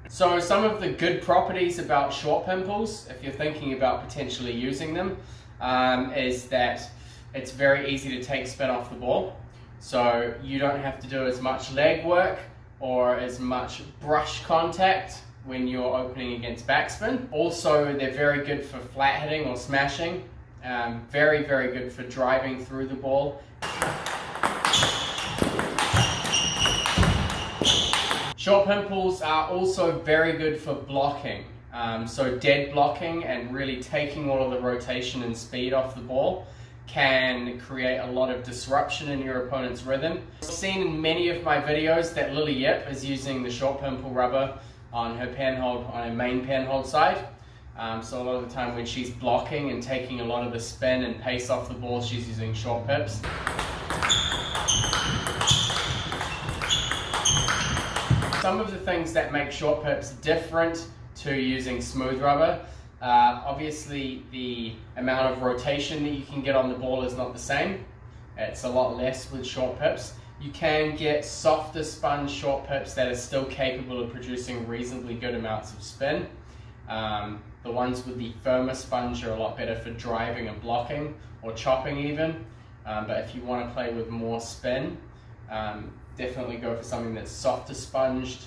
So some of the good properties about short pimples, if you're thinking about potentially using them, is that it's very easy to take spin off the ball. So you don't have to do as much leg work or as much brush contact when you're opening against backspin. Also, they're very good for flat hitting or smashing. Very, very good for driving through the ball. Short pimples are also very good for blocking. So dead blocking and really taking all of the rotation and speed off the ball can create a lot of disruption in your opponent's rhythm. I've seen in many of my videos that Lily Yip is using the short pimple rubber on her panhold, on her main panhold side. So a lot of the time when she's blocking and taking a lot of the spin and pace off the ball, she's using short pips. Some of the things that make short pips different to using smooth rubber, obviously the amount of rotation that you can get on the ball is not the same. It's a lot less with short pips. You can get softer sponge short pips that are still capable of producing reasonably good amounts of spin. The ones with the firmer sponge are a lot better for driving and blocking or chopping even. But if you want to play with more spin, definitely go for something that's softer sponged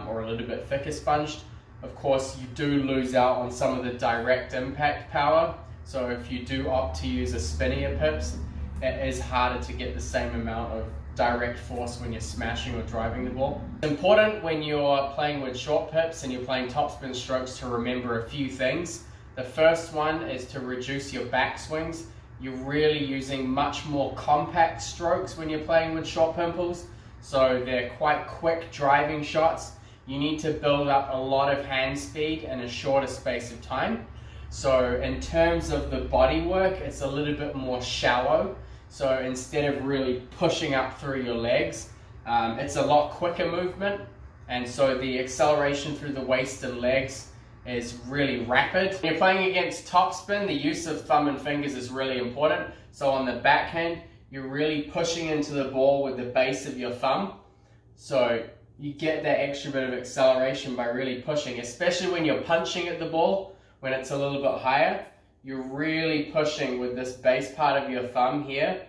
or a little bit thicker sponged. Of course, you do lose out on some of the direct impact power. So if you do opt to use a spinnier pips, it is harder to get the same amount of direct force when you're smashing or driving the ball. It's important when you're playing with short pips and you're playing topspin strokes to remember a few things. The first one is to reduce your backswings. You're really using much more compact strokes when you're playing with short pimples. So they're quite quick driving shots. You need to build up a lot of hand speed in a shorter space of time. So in terms of the body work, it's a little bit more shallow. So instead of really pushing up through your legs, it's a lot quicker movement. And so the acceleration through the waist and legs is really rapid. When you're playing against topspin, the use of thumb and fingers is really important. So on the backhand, you're really pushing into the ball with the base of your thumb. So you get that extra bit of acceleration by really pushing, especially when you're punching at the ball, when it's a little bit higher. You're really pushing with this base part of your thumb here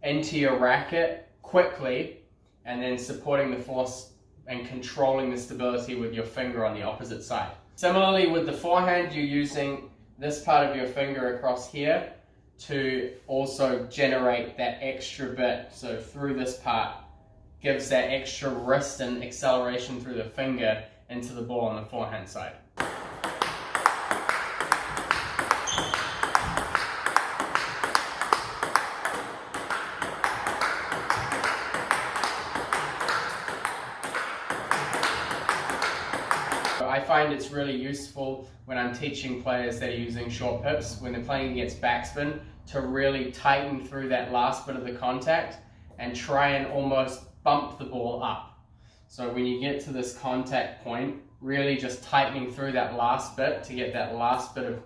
into your racket quickly, and then supporting the force and controlling the stability with your finger on the opposite side. Similarly with the forehand, you're using this part of your finger across here to also generate that extra bit. So through this part, gives that extra wrist and acceleration through the finger into the ball on the forehand side. I find it's really useful when I'm teaching players that are using short pips, when they're playing against backspin, to really tighten through that last bit of the contact and try and almost bump the ball up. So when you get to this contact point, really just tightening through that last bit to get that last bit of,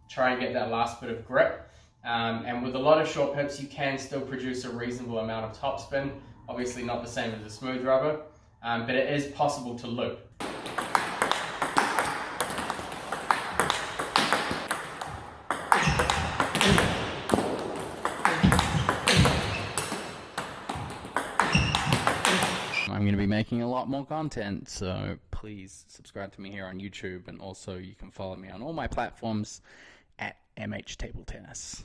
try and get that last bit of grip. And with a lot of short pips, you can still produce a reasonable amount of topspin. Obviously not the same as a smooth rubber, but it is possible to loop. I'm going to be making a lot more content, so please subscribe to me here on YouTube, and also you can follow me on all my platforms at MHTableTennis.